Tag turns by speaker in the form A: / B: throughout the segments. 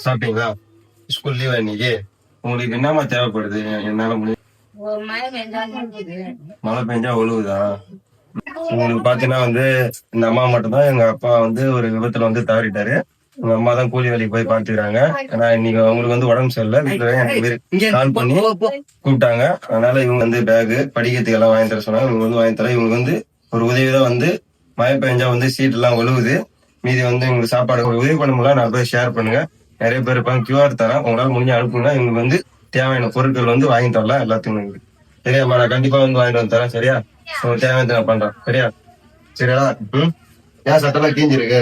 A: சாப்பிட்டீங்களா? ஸ்கூல் லீவா இன்னைக்கு? உங்களுக்கு என்னமா தேவைப்படுது? என்னால முடியும். மழை பெஞ்சா ஒழுகுதா? உங்களுக்கு பாத்தீங்கன்னா இந்த அம்மா மட்டும்தான், எங்க அப்பா ஒரு விபத்துல தவறிட்டாரு. எங்க அம்மா தான் கூலி வேலைக்கு போய் பாத்துக்கிறாங்க. ஆனா இன்னைக்கு அவங்களுக்கு உடம்பு சரியில்லை. வீட்டுல எனக்கு கால் பண்ணி கூப்பிட்டாங்க. அதனால இவங்க பேகு படிக்கிறதுக்கு எல்லாம் வாங்கி தர சொன்னாங்க. இவங்க வாங்கி தர. இவங்க ஒரு உதவிதான் மழை பெஞ்சா சீட் எல்லாம் ஒழுகுது. மீதி எங்களுக்கு சாப்பாடு ஒரு உதவி பண்ண முடியல. நான் போய் ஷேர் பண்ணுங்க. நிறைய பேர் இருப்பாங்க. கியூஆர் தரேன். உங்களால முடிஞ்ச அனுப்புங்க. இவங்களுக்கு தேவையான பொருட்கள் வாங்கி தரலாம் எல்லாத்துக்கும். சரியாம்மா, நான் கண்டிப்பா வாங்கிட்டு வந்து தரேன். சரியா? உங்களுக்கு தேவையானது நான் பண்றேன். சரியா? சரியா? ஏன் சட்டெல்லாம் கீஞ்சிருக்கு?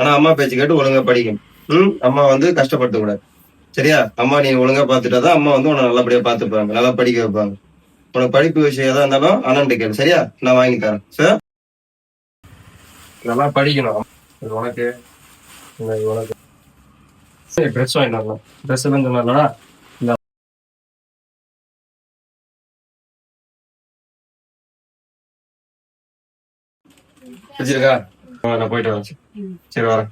A: ஆனா அம்மா பேச்சு கேட்டு ஒழுங்கா படிக்கணும். அம்மா கஷ்டப்படுத்த கூடாது. சரியா? அம்மா நீ ஒழுங்கா பாத்துட்டாதான் அம்மா உன்னை நல்லபடியா பாத்துப்பாங்க. நல்லா படிக்க வைப்பாங்க. உனக்கு படிப்பு விஷயம் எதா இருந்தாலும் அண்ணன் கேளு. சரியா? நான் வாங்கி தரேன். சரி, நல்லா படிக்கணும். இது உனக்கு உனக்கு ட்ரெஸ் வாங்கிட்டு வரலாம். ட்ரெஸ் கொஞ்சம் நல்லா வச்சிருக்கா. நான் போயிட்டு வரேன். சரி, வரேன்.